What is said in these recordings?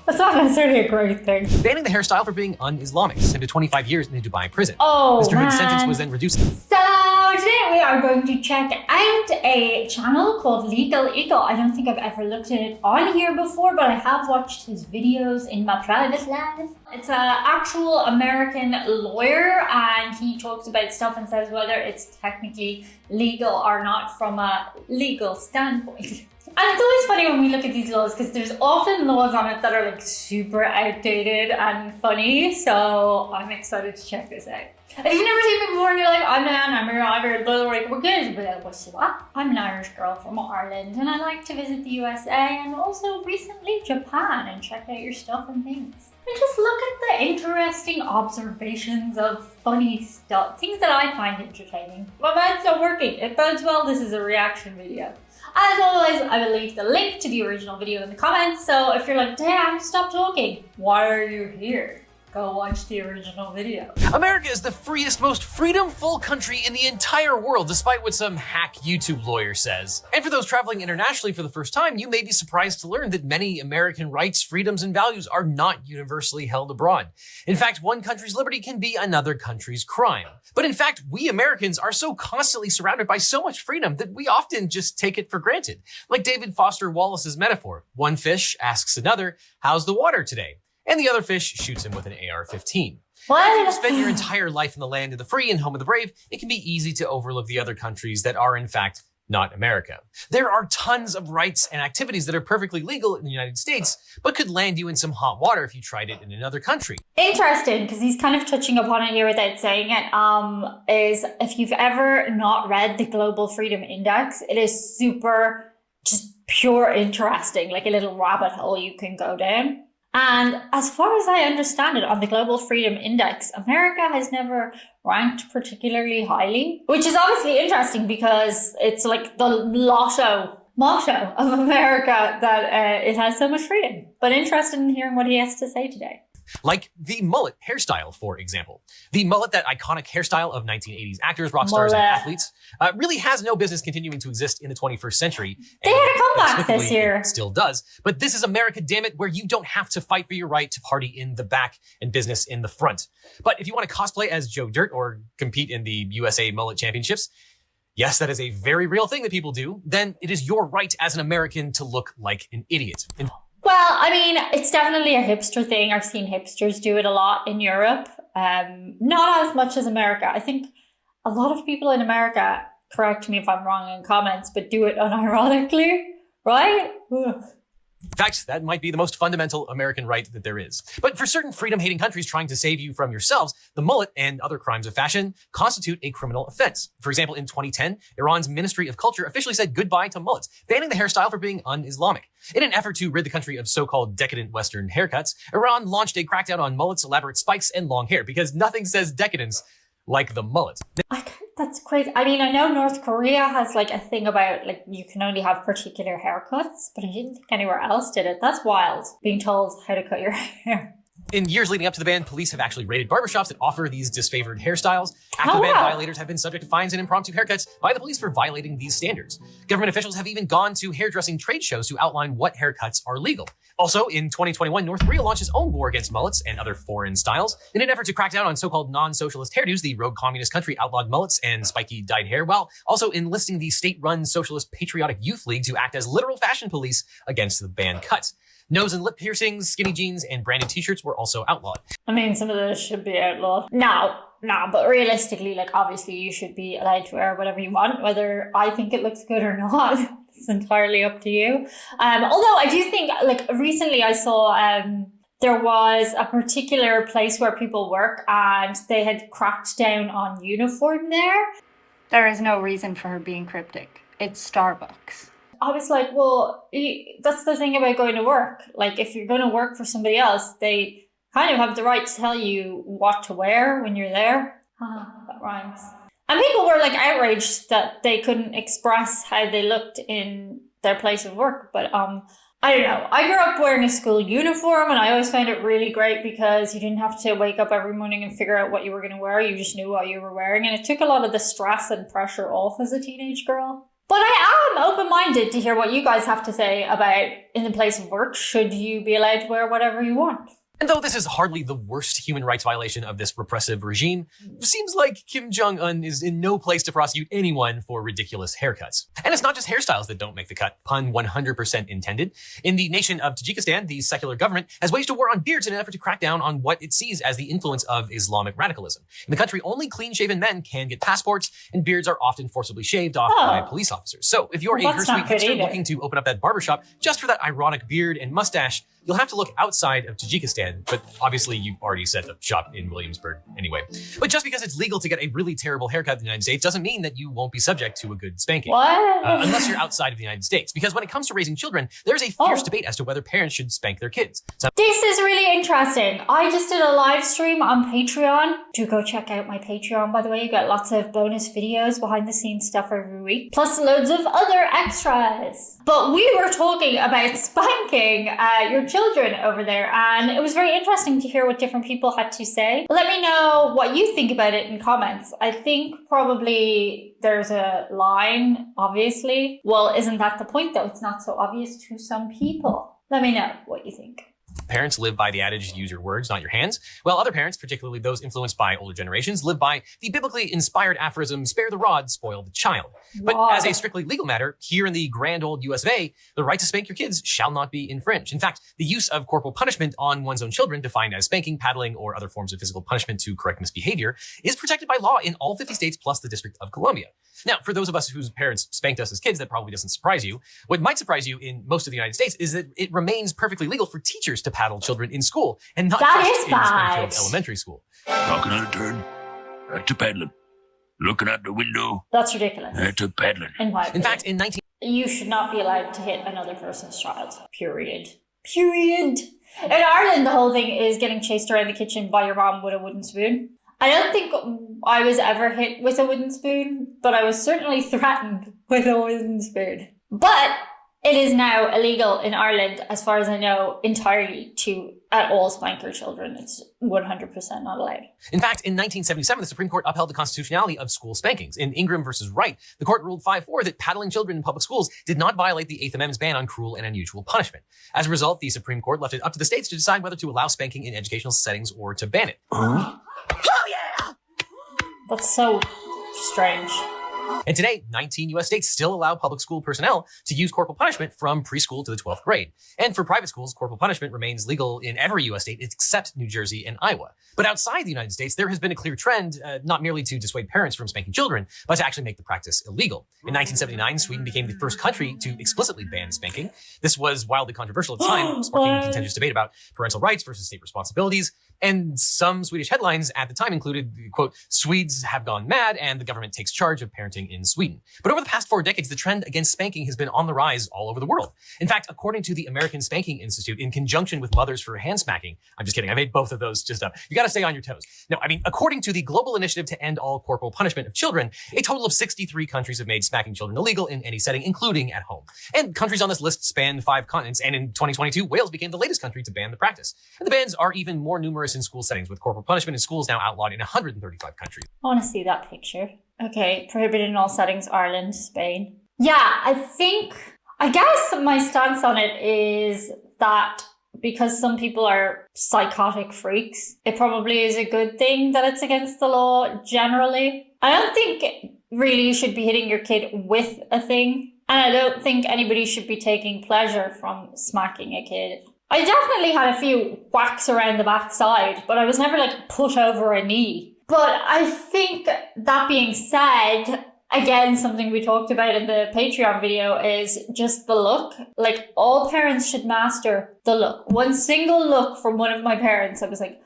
That's not necessarily a great thing. Banning the hairstyle for being un-Islamic, sent to 25 years in a Dubai prison. Oh, Mr. Hood's sentence was then reduced. So today we are going to check out a channel called Legal Eagle. I don't think I've ever looked at it on here before, but I have watched his videos in my private life. It's an actual American lawyer, and he talks about stuff and says whether it's technically legal or not from a legal standpoint. And it's always funny when we look at these laws because there's often laws on it that are like super outdated and funny. So I'm excited to check this out. If you've never seen me before and you're like, I'm an Irish, but like, we're good. But what's what? I'm an Irish girl from Ireland and I like to visit the USA and also recently Japan and check out your stuff and things. And just look at the interesting observations of funny stuff, things that I find entertaining. My mind's not working. It bodes well this is a reaction video. As always, I will leave the link to the original video in the comments, so if you're like, damn, stop talking, why are you here? Go watch the original video. America is the freest, most freedom-full country in the entire world, despite what some hack YouTube lawyer says. And for those traveling internationally for the first time, you may be surprised to learn that many American rights, freedoms, and values are not universally held abroad. In fact, one country's liberty can be another country's crime. But in fact, we Americans are so constantly surrounded by so much freedom that we often just take it for granted. Like David Foster Wallace's metaphor, one fish asks another, how's the water today? And the other fish shoots him with an AR-15. If you've spent your entire life in the land of the free and home of the brave, it can be easy to overlook the other countries that are in fact not America. There are tons of rights and activities that are perfectly legal in the United States, but could land you in some hot water if you tried it in another country. Interesting, because he's kind of touching upon it here without saying it, is if you've ever not read the Global Freedom Index, it is super, just pure interesting, like a little rabbit hole you can go down. And as far as I understand it, on the Global Freedom Index, America has never ranked particularly highly, which is obviously interesting because it's like the motto of America that it has so much freedom. But interested in hearing what he has to say today. Like the mullet hairstyle, for example. The mullet, that iconic hairstyle of 1980s actors, rock stars, and athletes, really has no business continuing to exist in the 21st century. They had a comeback this year. It still does. But this is America, damn it, where you don't have to fight for your right to party in the back and business in the front. But if you want to cosplay as Joe Dirt or compete in the USA Mullet Championships, yes, that is a very real thing that people do, then it is your right as an American to look like an idiot. Well, I mean, it's definitely a hipster thing. I've seen hipsters do it a lot in Europe. Not as much as America. I think a lot of people in America, correct me if I'm wrong in comments, but do it unironically, right? Ugh. In fact, that might be the most fundamental American right that there is. But for certain freedom-hating countries trying to save you from yourselves, the mullet and other crimes of fashion constitute a criminal offense. For example, in 2010, Iran's Ministry of Culture officially said goodbye to mullets, banning the hairstyle for being un-Islamic. In an effort to rid the country of so-called decadent Western haircuts, Iran launched a crackdown on mullets, elaborate spikes, and long hair, because nothing says decadence like the mullet. That's crazy. I mean, I know North Korea has like a thing about like you can only have particular haircuts, but I didn't think anywhere else did it. That's wild, being told how to cut your hair. In years leading up to the ban, police have actually raided barbershops that offer these disfavored hairstyles. After the ban, violators have been subject to fines and impromptu haircuts by the police for violating these standards. Government officials have even gone to hairdressing trade shows to outline what haircuts are legal. Also, in 2021, North Korea launched its own war against mullets and other foreign styles. In an effort to crack down on so-called non-socialist hairdos, the rogue communist country outlawed mullets and spiky dyed hair, while also enlisting the state-run Socialist Patriotic Youth League to act as literal fashion police against the banned cuts. Nose and lip piercings, skinny jeans, and branded t-shirts were also outlawed. I mean, some of those should be outlawed. No, but realistically, like, obviously you should be allowed to wear whatever you want, whether I think it looks good or not. It's entirely up to you. Although I do think, like, recently I saw there was a particular place where people work and they had cracked down on uniform there. There is no reason for her being cryptic. It's Starbucks. I was like, well, that's the thing about going to work. Like, if you're going to work for somebody else, they kind of have the right to tell you what to wear when you're there. That rhymes. And people were like outraged that they couldn't express how they looked in their place of work. But I don't know. I grew up wearing a school uniform and I always found it really great because you didn't have to wake up every morning and figure out what you were going to wear. You just knew what you were wearing. And it took a lot of the stress and pressure off as a teenage girl. But I am open-minded to hear what you guys have to say about in the place of work, should you be allowed to wear whatever you want? And though this is hardly the worst human rights violation of this repressive regime, it seems like Kim Jong-un is in no place to prosecute anyone for ridiculous haircuts. And it's not just hairstyles that don't make the cut, pun 100% intended. In the nation of Tajikistan, the secular government has waged a war on beards in an effort to crack down on what it sees as the influence of Islamic radicalism. In the country, only clean-shaven men can get passports, and beards are often forcibly shaved off by police officers. So if you're a Hirsuite hipster looking to open up that barbershop just for that ironic beard and mustache, you'll have to look outside of Tajikistan, but obviously you've already set up shop in Williamsburg anyway. But just because it's legal to get a really terrible haircut in the United States doesn't mean that you won't be subject to a good spanking. What? Unless you're outside of the United States. Because when it comes to raising children, there's a fierce debate as to whether parents should spank their kids. This is really interesting. I just did a live stream on Patreon. Do go check out my Patreon, by the way. You get lots of bonus videos, behind the scenes stuff every week, plus loads of other extras. But we were talking about spanking your children over there, and it was very interesting to hear what different people had to say. Let me know what you think about it in comments. I think probably there's a line, obviously. Well, isn't that the point though? It's not so obvious to some people. Let me know what you think. Parents live by the adage, use your words, not your hands, while other parents, particularly those influenced by older generations, live by the biblically inspired aphorism, spare the rod, spoil the child. But as a strictly legal matter, here in the grand old US of A, the right to spank your kids shall not be infringed. In fact, the use of corporal punishment on one's own children, defined as spanking, paddling, or other forms of physical punishment to correct misbehavior, is protected by law in all 50 states plus the District of Columbia. Now, for those of us whose parents spanked us as kids, that probably doesn't surprise you. What might surprise you in most of the United States is that it remains perfectly legal for teachers to paddle children in school, and not just in Springfield Elementary School. Talking on a turn, that's a paddling. Looking out the window, that's ridiculous. That's a paddling. In fact, in 19... You should not be allowed to hit another person's child. Period. Period. In Ireland, the whole thing is getting chased around the kitchen by your mom with a wooden spoon. I don't think I was ever hit with a wooden spoon, but I was certainly threatened with a wooden spoon. But it is now illegal in Ireland, as far as I know, entirely to at all spank your children. It's 100% not allowed. In fact, in 1977, the Supreme Court upheld the constitutionality of school spankings. In Ingram versus Wright, the court ruled 5-4 that paddling children in public schools did not violate the Eighth Amendment's ban on cruel and unusual punishment. As a result, the Supreme Court left it up to the states to decide whether to allow spanking in educational settings or to ban it. Huh? Oh yeah! That's so strange. And today, 19 U.S. states still allow public school personnel to use corporal punishment from preschool to the 12th grade. And for private schools, corporal punishment remains legal in every U.S. state except New Jersey and Iowa. But outside the United States, there has been a clear trend, not merely to dissuade parents from spanking children, but to actually make the practice illegal. In 1979, Sweden became the first country to explicitly ban spanking. This was wildly controversial at the time, sparking contentious debate about parental rights versus state responsibilities. And some Swedish headlines at the time included, quote, Swedes have gone mad and the government takes charge of parenting in Sweden. But over the past 4 decades, the trend against spanking has been on the rise all over the world. In fact, according to the American Spanking Institute, in conjunction with Mothers for Hand Smacking, I'm just kidding, I made both of those just up. You gotta stay on your toes. No, I mean, according to the Global Initiative to End All Corporal Punishment of Children, a total of 63 countries have made smacking children illegal in any setting, including at home. And countries on this list span 5 continents, and in 2022, Wales became the latest country to ban the practice. And the bans are even more numerous in school settings, with corporal punishment in schools now outlawed in 135 countries. I want to see that picture. Okay, prohibited in all settings, Ireland, Spain. Yeah, I guess my stance on it is that because some people are psychotic freaks, it probably is a good thing that it's against the law generally. I don't think really you should be hitting your kid with a thing. And I don't think anybody should be taking pleasure from smacking a kid. I definitely had a few whacks around the backside, but I was never like put over a knee. But I think that being said, again, something we talked about in the Patreon video is just the look. Like, all parents should master the look. One single look from one of my parents, I was like,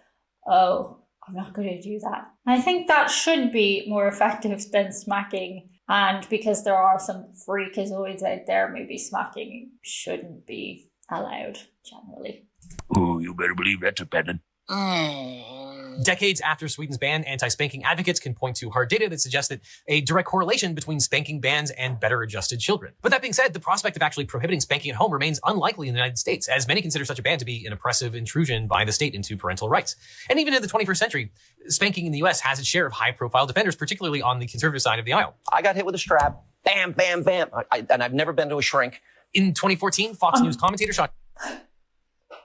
oh, I'm not going to do that. And I think that should be more effective than smacking. And because there are some freakazoids out there, maybe smacking shouldn't be allowed generally. Oh, you better believe that's a paddling. Decades after Sweden's ban, anti-spanking advocates can point to hard data that suggests that a direct correlation between spanking bans and better adjusted children. But that being said, the prospect of actually prohibiting spanking at home remains unlikely in the United States, as many consider such a ban to be an oppressive intrusion by the state into parental rights. And even in the 21st century, spanking in the US has its share of high-profile defenders, particularly on the conservative side of the aisle. I got hit with a strap. Bam, bam, bam. And I've never been to a shrink. In 2014, Fox News commentator Sean...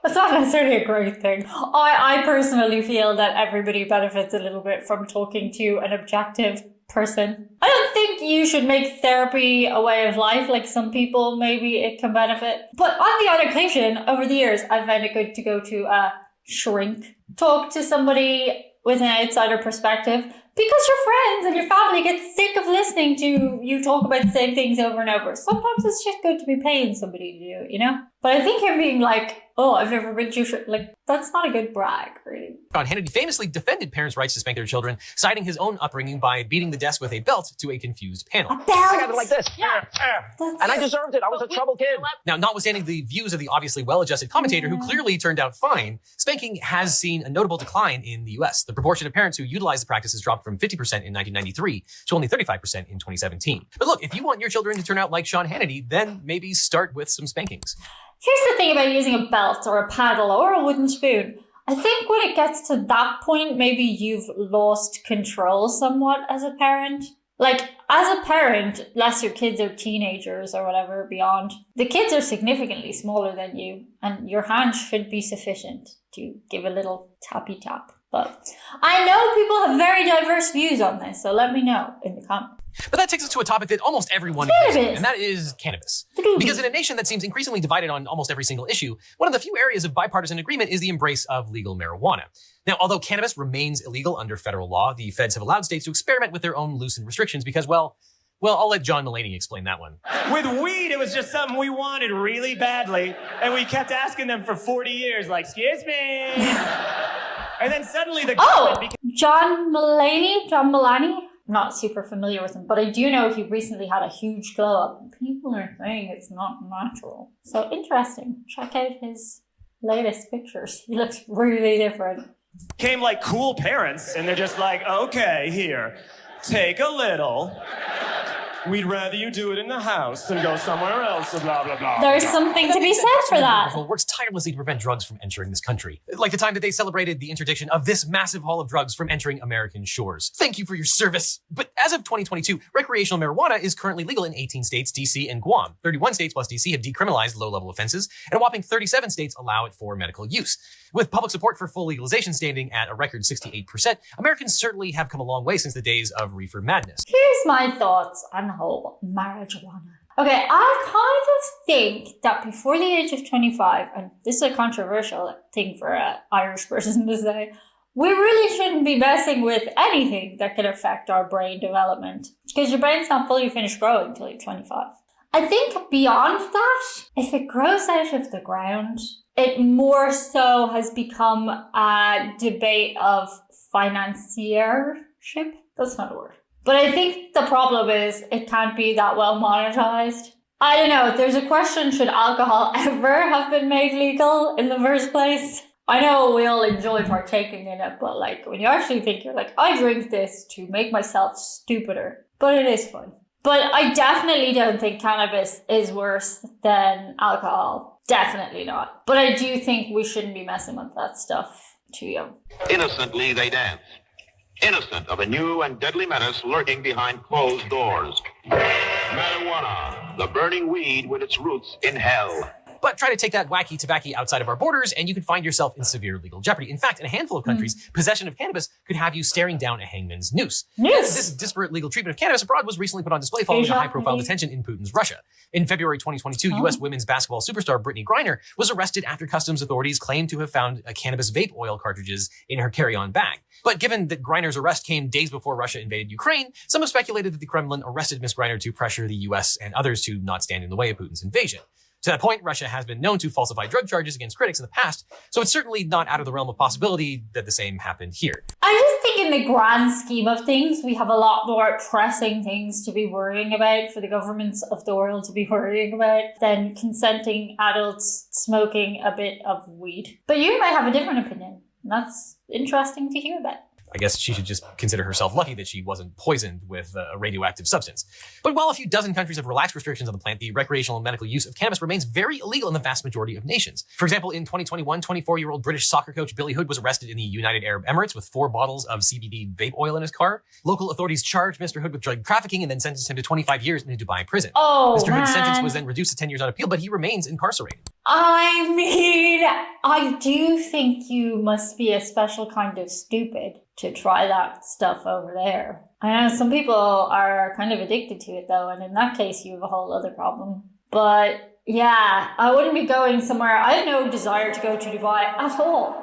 That's not necessarily a great thing. I personally feel that everybody benefits a little bit from talking to an objective person. I don't think you should make therapy a way of life like some people. Maybe it can benefit. But on the odd occasion, over the years, I've found it good to go to a shrink, talk to somebody with an outsider perspective, because your friends and your family get sick of listening to you talk about the same things over and over. Sometimes it's just good to be paying somebody to do it, you know? But I think him being like, oh, I've never been to, like, that's not a good brag, really. Sean Hannity famously defended parents' rights to spank their children, citing his own upbringing by beating the desk with a belt to a confused panel. A belt? I got it like this. Yeah. And I deserved it. I was a trouble kid. Now, notwithstanding the views of the obviously well-adjusted commentator who clearly turned out fine, spanking has seen a notable decline in the US. The proportion of parents who utilize the practice has dropped from 50% in 1993 to only 35% in 2017. But look, if you want your children to turn out like Sean Hannity, then maybe start with some spankings. Here's the thing about using a belt or a paddle or a wooden spoon. I think when it gets to that point, maybe you've lost control somewhat as a parent. Like, as a parent, unless your kids are teenagers or whatever beyond, the kids are significantly smaller than you, and your hand should be sufficient to give a little tappy tap. But I know people have very diverse views on this, so let me know in the comments. But that takes us to a topic that almost everyone agrees on, and that is cannabis. Because in a nation that seems increasingly divided on almost every single issue, one of the few areas of bipartisan agreement is the embrace of legal marijuana. Now, although cannabis remains illegal under federal law, the feds have allowed states to experiment with their own loosened restrictions because, well, I'll let John Mullany explain that one. With weed, it was just something we wanted really badly, and we kept asking them for 40 years, like, excuse me. And then suddenly the government John Mullany? I'm not super familiar with him, but I do know he recently had a huge glow up. People are saying it's not natural. So interesting. Check out his latest pictures. He looks really different. Became like cool parents, and they're just like, okay, here, take a little. We'd rather you do it in the house than go somewhere else, blah, blah, blah. There's something to be said for that. Works tirelessly to prevent drugs from entering this country. Like the time that they celebrated the interdiction of this massive haul of drugs from entering American shores. Thank you for your service. But as of 2022, recreational marijuana is currently legal in 18 states, DC, and Guam. 31 states plus DC have decriminalized low-level offenses, and a whopping 37 states allow it for medical use. With public support for full legalization standing at a record 68%, Americans certainly have come a long way since the days of reefer madness. Here's my thoughts on the whole marijuana. Okay, I kind of think that before the age of 25, and this is a controversial thing for an Irish person to say, we really shouldn't be messing with anything that could affect our brain development, because your brain's not fully finished growing until you're 25. I think beyond that, if it grows out of the ground, it more so has become a debate of financiership. That's not a word. But I think the problem is it can't be that well monetized. I don't know. There's a question, should alcohol ever have been made legal in the first place? I know we all enjoy partaking in it, but like when you actually think, you're like, I drink this to make myself stupider. But it is fun. But I definitely don't think cannabis is worse than alcohol. Definitely not. But I do think we shouldn't be messing with that stuff too young. Innocently they dance, innocent of a new and deadly menace lurking behind closed doors. Marijuana, the burning weed with its roots in hell. But try to take that wacky tobacco outside of our borders and you could find yourself in severe legal jeopardy. In fact, in a handful of countries, possession of cannabis could have you staring down a hangman's noose. This disparate legal treatment of cannabis abroad was recently put on display following a high-profile detention in Putin's Russia. In February 2022, U.S. women's basketball superstar Brittany Griner was arrested after customs authorities claimed to have found a cannabis vape oil cartridges in her carry-on bag. But given that Griner's arrest came days before Russia invaded Ukraine, some have speculated that the Kremlin arrested Ms. Griner to pressure the U.S. and others to not stand in the way of Putin's invasion. To that point, Russia has been known to falsify drug charges against critics in the past, so it's certainly not out of the realm of possibility that the same happened here. I just think in the grand scheme of things, we have a lot more pressing things to be worrying about for the governments of the world to be worrying about than consenting adults smoking a bit of weed. But you might have a different opinion. That's interesting to hear about. I guess she should just consider herself lucky that she wasn't poisoned with a radioactive substance. But while a few dozen countries have relaxed restrictions on the plant, the recreational and medical use of cannabis remains very illegal in the vast majority of nations. For example, in 2021, 24-year-old British soccer coach Billy Hood was arrested in the United Arab Emirates with 4 bottles of CBD vape oil in his car. Local authorities charged Mr. Hood with drug trafficking and then sentenced him to 25 years in a Dubai prison. Oh, Mr. Hood's man. sentence was then reduced to 10 years on appeal, but he remains incarcerated. I mean, I do think you must be a special kind of stupid to try that stuff over there. I know some people are kind of addicted to it though, and in that case you have a whole other problem. But yeah, I wouldn't be going somewhere. I have no desire to go to Dubai at all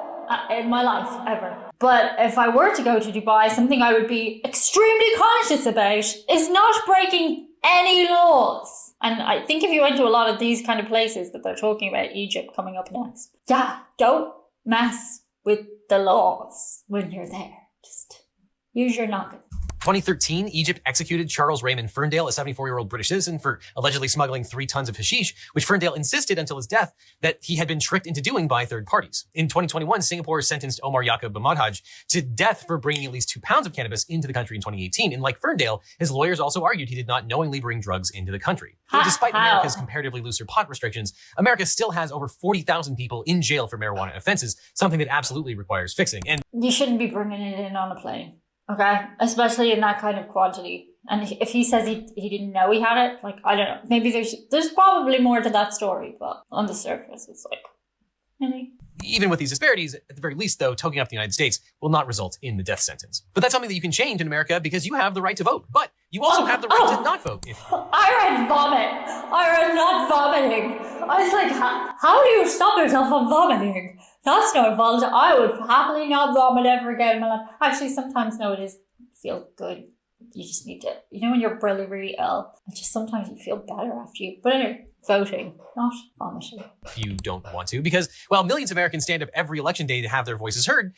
in my life, ever. But if I were to go to Dubai, something I would be extremely conscious about is not breaking any laws. And I think if you went to a lot of these kind of places that they're talking about, Egypt coming up next, yeah, don't mess with the laws when you're there. Just use your noggin. 2013, Egypt executed Charles Raymond Ferndale, a 74-year-old British citizen, for allegedly smuggling 3 tons of hashish, which Ferndale insisted until his death that he had been tricked into doing by third parties. In 2021, Singapore sentenced Omar Yaqub Bamadhaj to death for bringing at least 2 pounds of cannabis into the country in 2018. And like Ferndale, his lawyers also argued he did not knowingly bring drugs into the country. Despite America's comparatively looser pot restrictions, America still has over 40,000 people in jail for marijuana offenses, something that absolutely requires fixing. And you shouldn't be bringing it in on a plane. Okay, especially in that kind of quantity. And if he says he didn't know he had it, like, I don't know. Maybe there's probably more to that story, but on the surface, it's like, really? Even with these disparities, at the very least, though, toking up the United States will not result in the death sentence. But that's something that you can change in America because you have the right to vote. But you also have the right to not vote. I read vomit. I read not vomiting. I was like, how do you stop yourself from vomiting? That's no fault. I would happily not vomit ever again in my life. Actually, sometimes, no, it is feel good. You just need to, you know, when you're really, really ill, just sometimes you feel better after you. But anyway, voting, not vomiting. If you don't want to, because while millions of Americans stand up every election day to have their voices heard,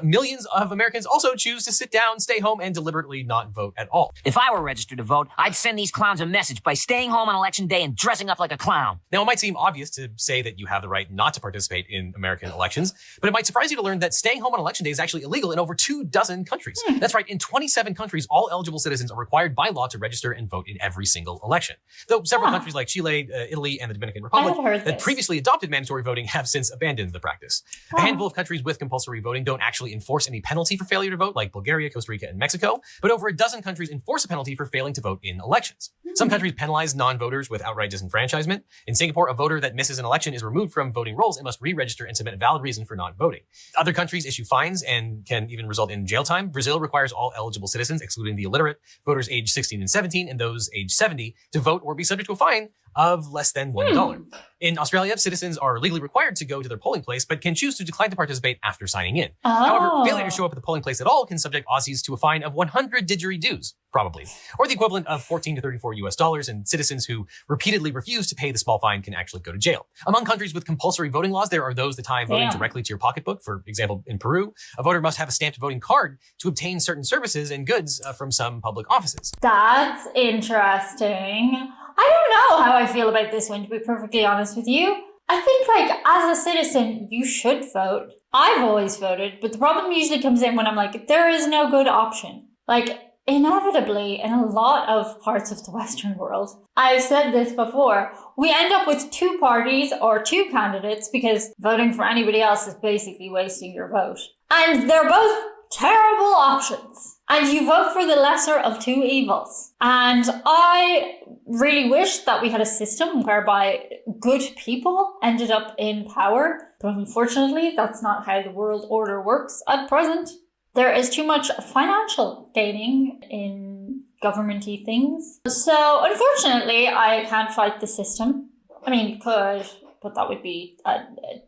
millions of Americans also choose to sit down, stay home, and deliberately not vote at all. If I were registered to vote, I'd send these clowns a message by staying home on election day and dressing up like a clown. Now, it might seem obvious to say that you have the right not to participate in American elections, but it might surprise you to learn that staying home on election day is actually illegal in over 24 countries. That's right, in 27 countries, all eligible citizens are required by law to register and vote in every single election. Though several countries like Chile, Italy, and the Dominican Republic that previously adopted mandatory voting have since abandoned the practice. A handful of countries with compulsory voting don't actually enforce any penalty for failure to vote, like Bulgaria, Costa Rica, and Mexico, but over a dozen countries enforce a penalty for failing to vote in elections. Some countries penalize non-voters with outright disenfranchisement. In Singapore, a voter that misses an election is removed from voting rolls and must re-register and submit a valid reason for not voting. Other countries issue fines and can even result in jail time. Brazil requires all eligible citizens, excluding the illiterate, voters aged 16 and 17, and those aged 70, to vote or be subject to a fine of less than $1. In Australia, citizens are legally required to go to their polling place, but can choose to decline to participate after signing in. However, failure to show up at the polling place at all can subject Aussies to a fine of 100 didgeridoos, probably, or the equivalent of $14 to $34, and citizens who repeatedly refuse to pay the small fine can actually go to jail. Among countries with compulsory voting laws, there are those that tie voting directly to your pocketbook. For example, in Peru, a voter must have a stamped voting card to obtain certain services and goods from some public offices. That's interesting. I don't know how I feel about this one, to be perfectly honest with you. I think, like, as a citizen, you should vote. I've always voted, but the problem usually comes in when I'm like, there is no good option. Like, inevitably, in a lot of parts of the Western world, I've said this before, we end up with 2 parties or 2 candidates because voting for anybody else is basically wasting your vote. And they're both terrible options. And you vote for the lesser of 2 evils. And I really wish that we had a system whereby good people ended up in power. But unfortunately, that's not how the world order works at present. There is too much financial gaining in government-y things. So unfortunately, I can't fight the system. I mean, could, but that would be,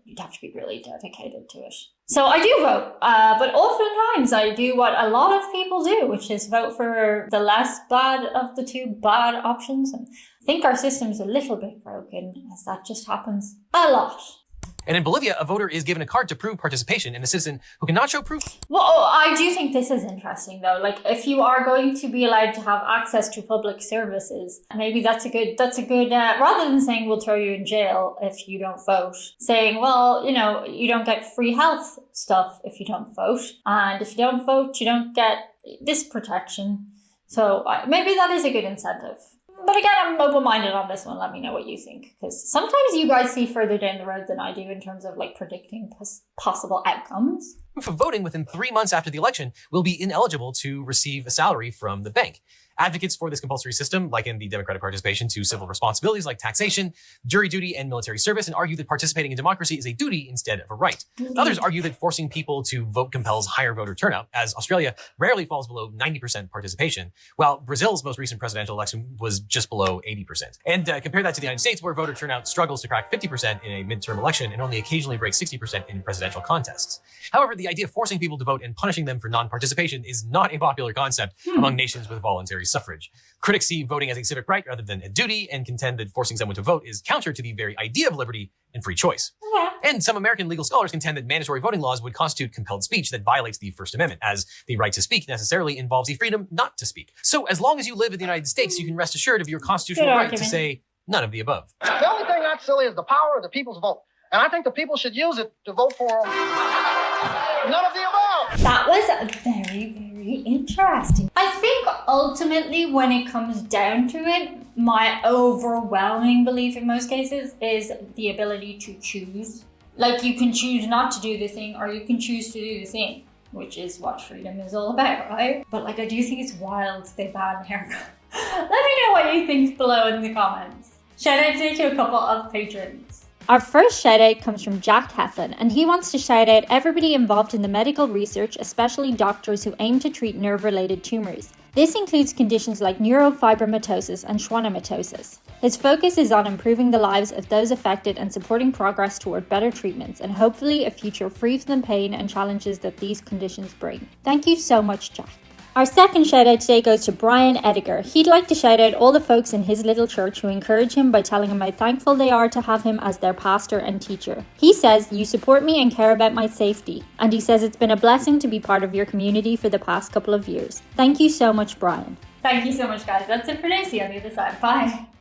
you'd have to be really dedicated to it. So I do vote, but oftentimes I do what a lot of people do, which is vote for the less bad of the 2 bad options. And I think our system's a little bit broken, as that just happens a lot. And in Bolivia, a voter is given a card to prove participation, and a citizen who cannot show proof. Well, I do think this is interesting though. Like, if you are going to be allowed to have access to public services, maybe that's a good, rather than saying we'll throw you in jail if you don't vote, saying, well, you know, you don't get free health stuff if you don't vote. And if you don't vote, you don't get this protection. So maybe that is a good incentive. But again, I'm open-minded on this one. Let me know what you think. Because sometimes you guys see further down the road than I do in terms of like predicting possible outcomes. Proof of voting within 3 months after the election will be ineligible to receive a salary from the bank. Advocates for this compulsory system liken the democratic participation to civil responsibilities like taxation, jury duty, and military service, and argue that participating in democracy is a duty instead of a right. Others argue that forcing people to vote compels higher voter turnout, as Australia rarely falls below 90% participation, while Brazil's most recent presidential election was just below 80%. And compare that to the United States, where voter turnout struggles to crack 50% in a midterm election and only occasionally breaks 60% in presidential contests. However, the idea of forcing people to vote and punishing them for non-participation is not a popular concept among nations with voluntary suffrage. Critics see voting as a civic right rather than a duty and contend that forcing someone to vote is counter to the very idea of liberty and free choice. And some American legal scholars contend that mandatory voting laws would constitute compelled speech that violates the First Amendment, as the right to speak necessarily involves the freedom not to speak. So as long as you live in the United States, you can rest assured of your constitutional right to say none of the above. The only thing that's silly is the power of the people's vote. And I think the people should use it to vote for none of the above. That was very, very interesting. I think ultimately when it comes down to it, my overwhelming belief in most cases is the ability to choose. Like, you can choose not to do the thing or you can choose to do the thing, which is what freedom is all about, right? But like, I do think it's wild they ban haircut. Let me know what you think below in the comments. Shout out to a couple of patrons. Our first shout out comes from Jack Heflin, and he wants to shout out everybody involved in the medical research, especially doctors who aim to treat nerve-related tumours. This includes conditions like neurofibromatosis and schwannomatosis. His focus is on improving the lives of those affected and supporting progress toward better treatments and hopefully a future free from the pain and challenges that these conditions bring. Thank you so much, Jack. Our second shout out today goes to Brian Ediger. He'd like to shout out all the folks in his little church who encourage him by telling him how thankful they are to have him as their pastor and teacher. He says, "You support me and care about my safety." And he says it's been a blessing to be part of your community for the past couple of years. Thank you so much, Brian. Thank you so much, guys. That's it for now. See you on the other side. Bye.